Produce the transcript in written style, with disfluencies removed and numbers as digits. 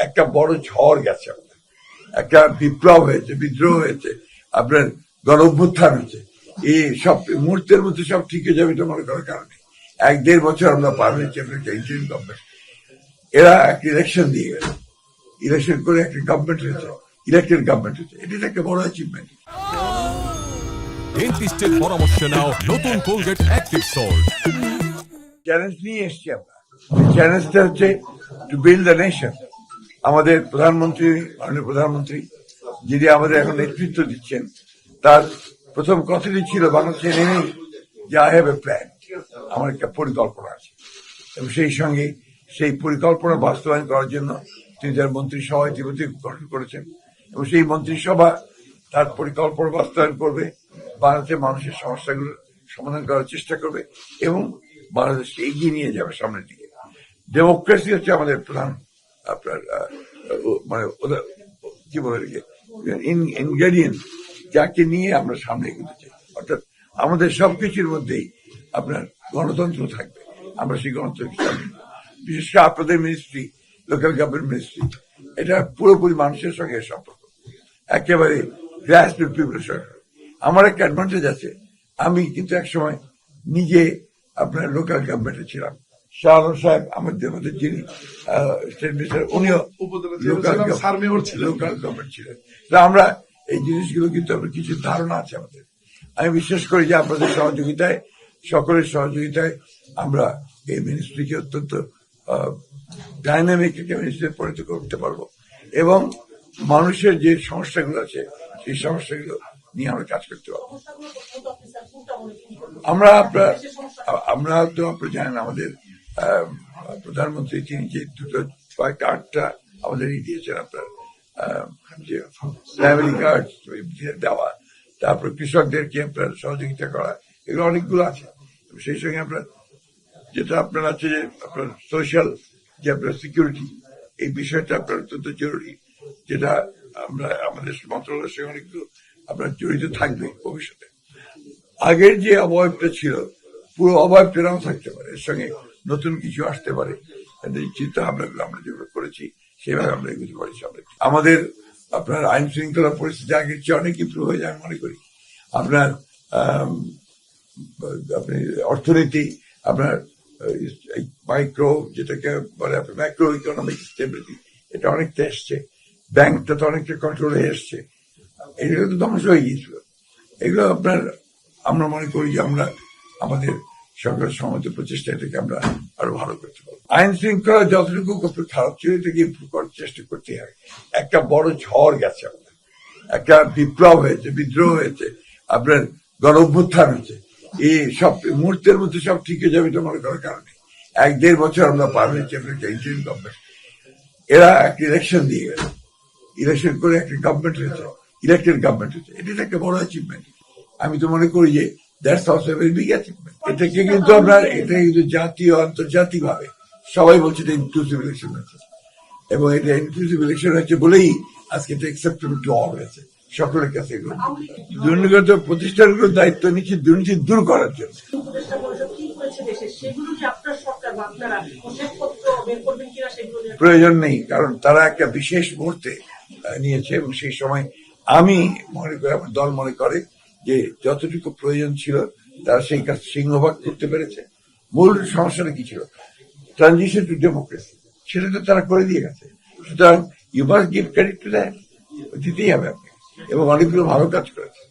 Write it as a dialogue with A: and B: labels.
A: একটা বড় ঝড় গেছে, একটা বিপ্লব হয়েছে, বিদ্রোহ হয়েছে, আপনার গণ অভ্যুত্থান হয়েছে। এই সব মুহূর্তের মধ্যে সব ঠিক হয়ে যাবে এটা মনে করার কারণে 1-1.5 বছর আমরা পার হয়েছি একটা ইন্টারিম গভর্নমেন্ট। এরা একটা ইলেকশন দিয়ে গেছে, ইলেকশন করে একটা গভর্নমেন্ট হয়েছে, ইলেকটেড গভর্নমেন্ট হয়েছে। এটা একটা বড় অ্যাচিভমেন্ট।
B: ডেন্টিস্টের পরামর্শ নাও নতুন কোলগেট অ্যাক্টিভ সল্ট।
A: চ্যালেঞ্জ নিয়ে এসছি আমরা। চ্যালেঞ্জটা হচ্ছে টু বিল্ড দ্য নেশন। আমাদের প্রধানমন্ত্রী, মাননীয় প্রধানমন্ত্রী যিনি আমাদের এখন নেতৃত্ব দিচ্ছেন, তার প্রথম কথাটি ছিল বাংলাদেশে নেমে যে আই হ্যাভ এ প্ল্যান, আমার একটা পরিকল্পনা আছে। এবং সেই সঙ্গে সেই পরিকল্পনা বাস্তবায়ন করার জন্য তিনি তার মন্ত্রিসভা ইতিমধ্যে গঠন করেছেন এবং সেই মন্ত্রিসভা তার পরিকল্পনা বাস্তবায়ন করবে, বাংলাদেশের মানুষের সমস্যাগুলো সমাধান করার চেষ্টা করবে এবং বাংলাদেশকে এগিয়ে নিয়ে যাবে সামনের দিকে। ডেমোক্রেসি হচ্ছে আমাদের প্রধান আপনার মানে কি বলে ইনগ্রেডিয়েন্ট, যাকে নিয়ে আমরা সামনে এগোতে চাই। অর্থাৎ আমাদের সবকিছুর মধ্যেই আপনার গণতন্ত্র থাকবে, আমরা সেই গণতন্ত্র সামনে, বিশেষ করে আপনাদের মিনিস্ট্রি, লোকাল গভর্নমেন্ট মিনিস্ট্রি, এটা পুরোপুরি মানুষের সঙ্গে সম্পর্ক, একেবারে গ্রাসরুট পিপলের সঙ্গে। আমার একটা অ্যাডভান্টেজ আছে, আমি কিন্তু একসময় নিজে আপনার লোকাল গভর্নমেন্টে ছিলাম। শাহ আলম সাহেব আমাদের মধ্যে যিনি স্টেট মিনিস্টার, উনিও লোকাল গভর্নমেন্ট ছিলেন। আমরা এই জিনিসগুলো কিন্তু কিছু ধারণা আছে আমাদের। আমি বিশ্বাস করি যে আপনাদের সহযোগিতায়, সকলের সহযোগিতায় আমরা এই মিনিস্ট্রিকে অত্যন্ত ডাইনামিক একটা মিনিস্ট্রিতে পরিণত করতে পারবো এবং মানুষের যে সমস্যাগুলো আছে সেই সমস্যাগুলো নিয়ে আমরা কাজ করতে পারবো। আমরা তো আপনারা জানেন আমাদের প্রধানমন্ত্রী তিনি যে কয়েকটা 8টা আমাদের দিয়েছেন আপনার যে ফ্যামিলি কার্ড দেওয়া, তারপর কৃষকদেরকে আপনার সহযোগিতা করা, এগুলো অনেকগুলো আছে। সেই সঙ্গে আপনার যেটা আপনার আছে যে আপনার সোশ্যাল যে আপনার সিকিউরিটি, এই বিষয়টা আপনার অত্যন্ত জরুরি, যেটা আমরা আমাদের মন্ত্রণালয়ের সঙ্গে অনেকগুলো আপনার জড়িত থাকবে ভবিষ্যতে। আগের যে অবয়বটা ছিল পুরো অবয়বটা নাও থাকতে পারে, এর সঙ্গে নতুন কিছু আসতে পারে। চিন্তা ভাবনাগুলো আমরা যেগুলো করেছি সেভাবে আমরা এগুলো পারি সামনে। আমাদের আপনার আইন শৃঙ্খলা পরিস্থিতি আগের চেয়ে অনেক ইম্প্রুভ হয়ে যায় মনে করি। আপনার আপনি অর্থনীতি, আপনার মাইক্রো যেটাকে বলে আপনার ম্যাক্রো ইকোনমিক স্টেবিলিটি, এটা অনেকটা এসছে। ব্যাংকটা তো অনেকটা কন্ট্রোলে এসছে। এগুলো তো ধ্বংস হয়ে গিয়েছিল। এগুলো আপনার আমরা মনে করি যে আমরা আমাদের সরকারের সমস্ত প্রচেষ্টা এটাকে আমরা আরো ভালো করতে পারবো। আইন শৃঙ্খলা যতটুকু খারাপ ছিল এটাকে ইম্প্রুভ করার চেষ্টা করতে হবে। একটা বড় ঝড় গেছে, আমাদের একটা বিপ্লব হয়েছে, বিদ্রোহ হয়েছে, আপনার গণ অভ্যুত্থান হয়েছে। এই সব মুহূর্তের মধ্যে সব ঠিক হয়ে যাবে এটা মনে করার কারণে 1-1.5 বছর আমরা পার হয়েছি একটা ইন্টারিম গভর্নমেন্ট। এরা একটা ইলেকশন দিয়ে গেছে, ইলেকশন করে একটা গভর্নমেন্ট হয়েছে, ইলেকটেড গভর্নমেন্ট হয়েছে। এটা একটা বড় অ্যাচিভমেন্ট। আমি তো মনে করি যে that's also very big achievement. এটাকে কিন্তু আপনার এটা কিন্তু জাতীয় আন্তর্জাতিক ভাবে সবাই বলছে এটা ইনক্লুসিভ ইলেকশন হয়েছে এবং এটা ইনক্লুসিভ ইলেকশন হয়েছে বলেই আজকে এটা অ্যাকসেপ্টেবল টু অল হয়েছে সকলের কাছে। এগুলো দুর্নীতিগত প্রতিষ্ঠানগুলোর দায়িত্ব নিচ্ছে দুর্নীতি দূর করার জন্য। প্রয়োজন নেই, কারণ তারা একটা বিশেষ মুহূর্তে নিয়েছে এবং সেই সময় আমি মনে করি, আমার দল মনে করে যে যতটুকু প্রয়োজন ছিল তারা সেই কাজ সিংহভাগ করতে পেরেছে। মূল সমস্যাটা কি ছিল? ট্রানজিশন টু ডেমোক্রেসি, সেটা তো তারা করে দিয়ে গেছে। সুতরাং you must give credit to that, দিতেই হবে আপনি, এবং অনেকগুলো ভালো কাজ করেছে।